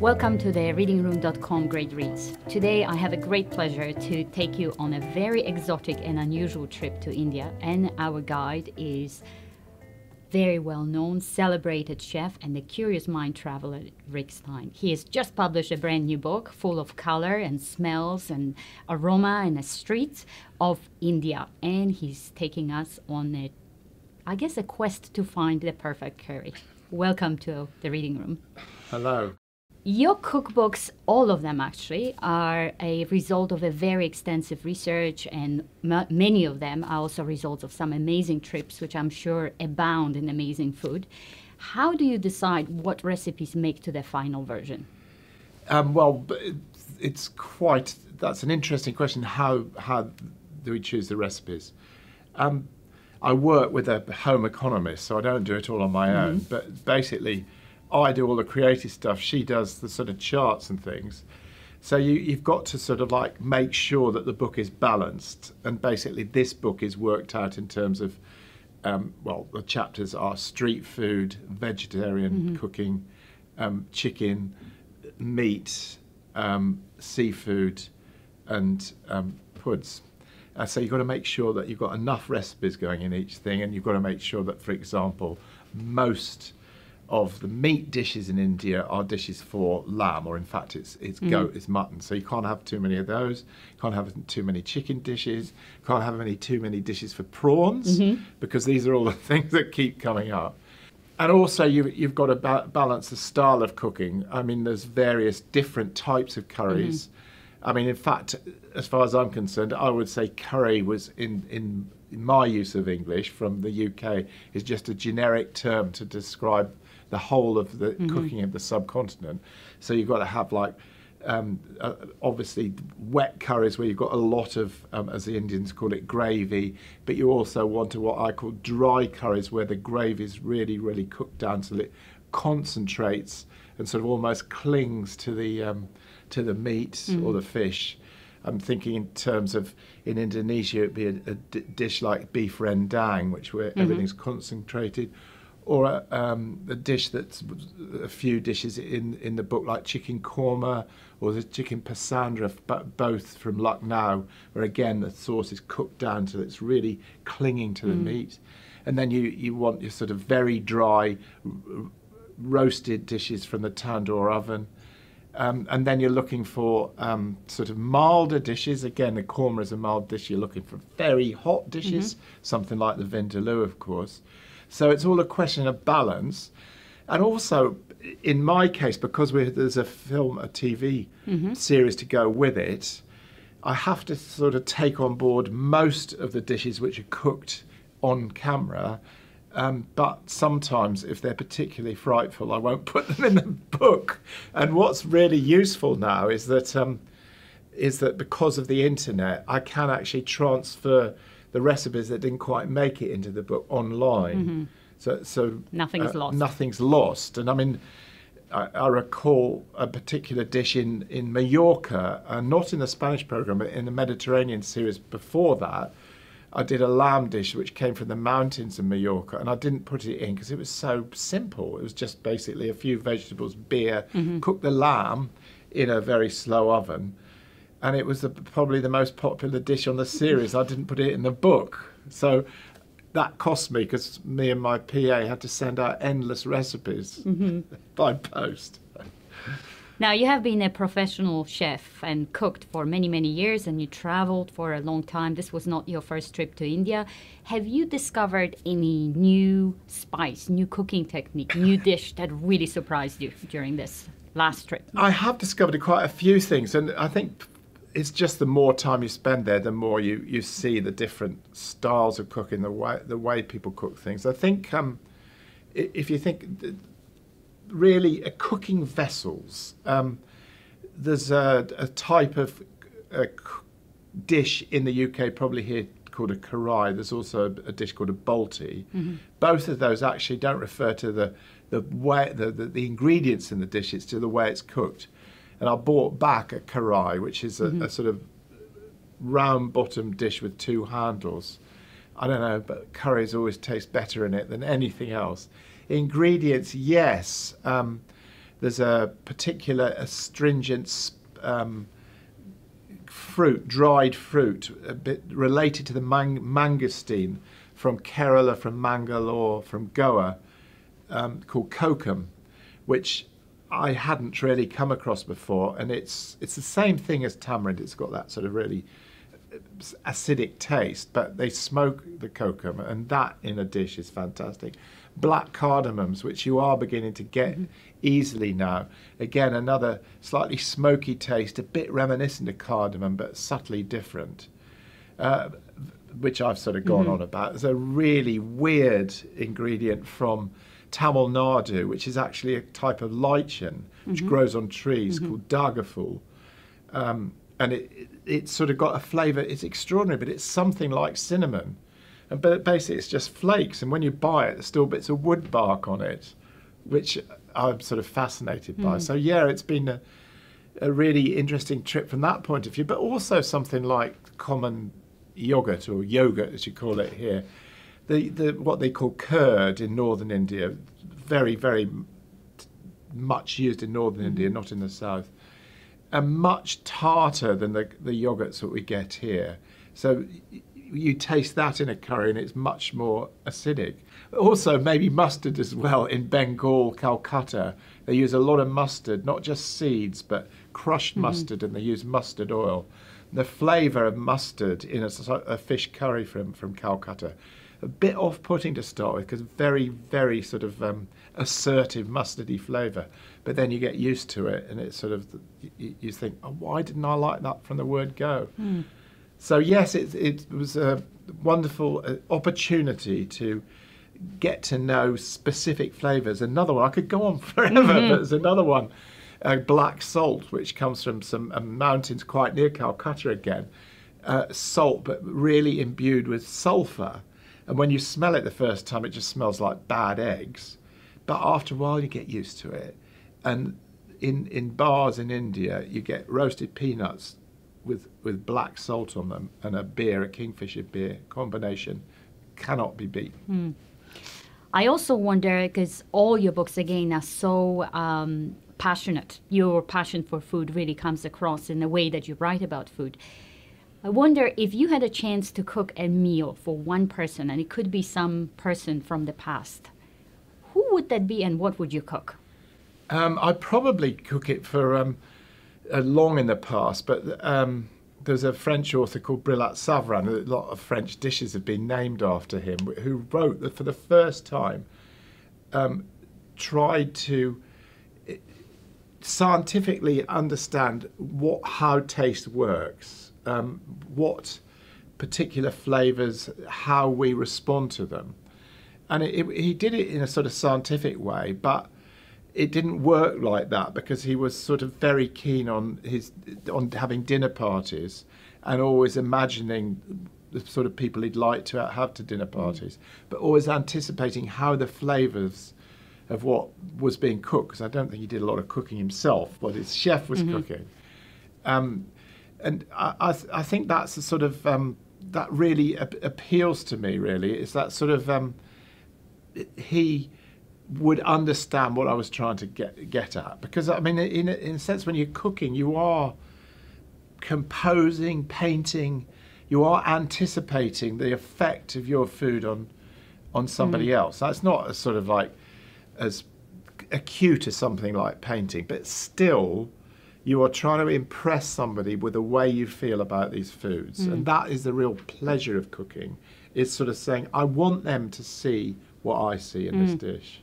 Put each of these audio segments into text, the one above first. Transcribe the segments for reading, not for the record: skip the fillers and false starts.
Welcome to the TheReadingRoom.com Great Reads. Today I have a great pleasure to take you on a very exotic and unusual trip to India, and our guide is very well-known, celebrated chef and the curious mind traveler, Rick Stein. He has just published a brand new book full of color and smells and aroma and the streets of India, and he's taking us on a quest to find the perfect curry. Welcome to the Reading Room. Hello. Your cookbooks, all of them actually, are a result of a very extensive research, and many of them are also results of some amazing trips, which I'm sure abound in amazing food. How do you decide what recipes make to the final version? That's an interesting question. How do we choose the recipes? I work with a home economist, so I don't do it all on my own, but basically I do all the creative stuff, she does the sort of charts and things. So you've got to sort of like make sure that the book is balanced, and basically this book is worked out in terms of, the chapters are street food, vegetarian cooking, chicken, meat, seafood, and puds. So you've got to make sure that you've got enough recipes going in each thing, and you've got to make sure that, for example, most of the meat dishes in India are dishes for lamb, or in fact it's goat, it's mutton. So you can't have too many of those. You can't have too many chicken dishes. You can't have too many dishes for prawns, because these are all the things that keep coming up. And also you've got to balance the style of cooking. I mean, there's various different types of curries. I mean, in fact, as far as I'm concerned, I would say curry was in my use of English from the UK is just a generic term to describe the whole of the cooking of the subcontinent. So you've got to have like, obviously wet curries where you've got a lot of, as the Indians call it, gravy, but you also want to what I call dry curries where the gravy is really, really cooked down so that it concentrates and sort of almost clings to the meat or the fish. I'm thinking in terms of, in Indonesia, it'd be a dish like beef rendang, where everything's concentrated, or a dish that's a few dishes in the book, like chicken korma or the chicken pasandra, both from Lucknow, where again the sauce is cooked down so it's really clinging to the meat. And then you want your sort of very dry roasted dishes from the tandoor oven. And then you're looking for sort of milder dishes. Again, the korma is a mild dish. You're looking for very hot dishes, something like the vindaloo, of course. So it's all a question of balance. And also, in my case, because there's a TV series to go with it, I have to sort of take on board most of the dishes which are cooked on camera. But sometimes, if they're particularly frightful, I won't put them in the book. And what's really useful now is that because of the internet, I can actually transfer the recipes that didn't quite make it into the book online. So nothing's lost. Nothing's lost. And I mean, I recall a particular dish in Mallorca, not in the Spanish program, but in the Mediterranean series before that. I did a lamb dish which came from the mountains of Mallorca, and I didn't put it in because it was so simple. It was just basically a few vegetables, beer, cook the lamb in a very slow oven, and it was probably the most popular dish on the series. I didn't put it in the book. So that cost me, because me and my PA had to send out endless recipes by post. Now, you have been a professional chef and cooked for many, many years, and you traveled for a long time. This was not your first trip to India. Have you discovered any new spice, new cooking technique, new dish that really surprised you during this last trip? I have discovered quite a few things, and I think it's just the more time you spend there, the more you see the different styles of cooking, the way people cook things. I think if you think really cooking vessels, there's a type of dish in the UK, probably here, called a karai. There's also a dish called a balti. Both of those actually don't refer to the ingredients in the dish, it's to the way it's cooked. And I bought back a karai, which is a sort of round-bottomed dish with two handles. I don't know, but curries always taste better in it than anything else. Ingredients, yes. there's a particular astringent fruit, dried fruit, a bit related to the mangosteen from Kerala, from Mangalore, from Goa, called kokum, which I hadn't really come across before, and it's the same thing as tamarind. It's got that sort of really acidic taste, but they smoke the kokum, and that in a dish is fantastic. Black cardamoms, which you are beginning to get easily now. Again, another slightly smoky taste, a bit reminiscent of cardamom, but subtly different, which I've sort of gone on about. It's a really weird ingredient from Tamil Nadu, which is actually a type of lichen which grows on trees called dagaful. And it's sort of got a flavour, it's extraordinary, but it's something like cinnamon. But basically it's just flakes, and when you buy it, there's still bits of wood bark on it, which I'm sort of fascinated by. So yeah, it's been a really interesting trip from that point of view, but also something like common yogurt, or yogurt as you call it here. What they call curd in northern India, very, very much used in northern India, not in the south, and much tartar than the yogurts that we get here. So you taste that in a curry and it's much more acidic. Also maybe mustard as well. In Bengal, Calcutta, they use a lot of mustard, not just seeds, but crushed mustard, and they use mustard oil. The flavour of mustard in a fish curry from Calcutta, a bit off-putting to start with, because very, very sort of assertive mustardy flavour. But then you get used to it, and it's sort of, you think, oh, why didn't I like that from the word go? So yes, it was a wonderful opportunity to get to know specific flavours. Another one, I could go on forever, but there's another one, black salt, which comes from some mountains quite near Calcutta again. Salt, but really imbued with sulphur. And when you smell it the first time, it just smells like bad eggs. But after a while, you get used to it. And in bars in India, you get roasted peanuts with black salt on them, and a beer, a Kingfisher beer combination, cannot be beaten. I also wonder, because all your books, again, are so passionate. Your passion for food really comes across in the way that you write about food. I wonder if you had a chance to cook a meal for one person, and it could be some person from the past, who would that be and what would you cook? I'd probably cook it for long in the past, but there's a French author called Brillat Savarin, a lot of French dishes have been named after him, who wrote that for the first time tried to scientifically understand how taste works. What particular flavours, how we respond to them. And he did it in a sort of scientific way, but it didn't work like that, because he was sort of very keen on having dinner parties and always imagining the sort of people he'd like to have to dinner parties, but always anticipating how the flavours of what was being cooked, because I don't think he did a lot of cooking himself, but his chef was cooking. And I think that's a sort of, that really appeals to me, really. It's that sort of, he would understand what I was trying to get at. Because, I mean, in a sense, when you're cooking, you are composing, painting, you are anticipating the effect of your food on somebody else. That's not as sort of like as acute as something like painting, but still, you are trying to impress somebody with the way you feel about these foods. And that is the real pleasure of cooking, is sort of saying, I want them to see what I see in this dish.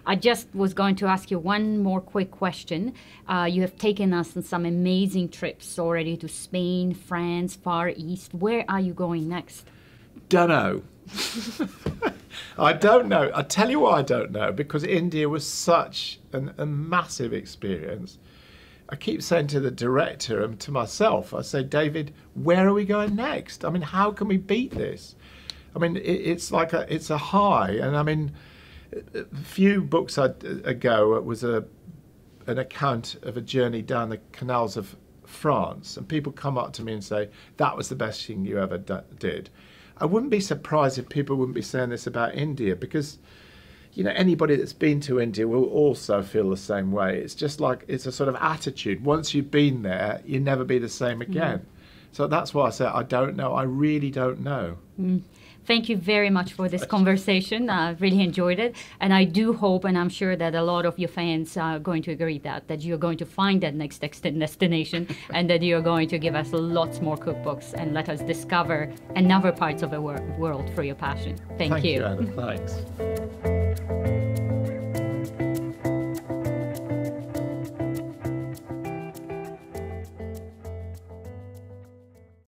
I just was going to ask you one more quick question. You have taken us on some amazing trips already to Spain, France, Far East. Where are you going next? Dunno. I don't know. I tell you why I don't know, because India was such a massive experience. I keep saying to the director and to myself, I say, David, where are we going next? I mean, how can we beat this? I mean, it's like it's a high. And I mean, a few books ago, it was an account of a journey down the canals of France, and people come up to me and say, that was the best thing you ever did. I wouldn't be surprised if people wouldn't be saying this about India, because you know, anybody that's been to India will also feel the same way. It's just like, it's a sort of attitude. Once you've been there, you never be the same again. So that's why I say I don't know. I really don't know. Thank you very much for this conversation. I really enjoyed it. And I do hope, and I'm sure that a lot of your fans are going to agree that you're going to find that next destination and that you're going to give us lots more cookbooks and let us discover another parts of the world for your passion. Thank you. Thank you, Anna. Thanks.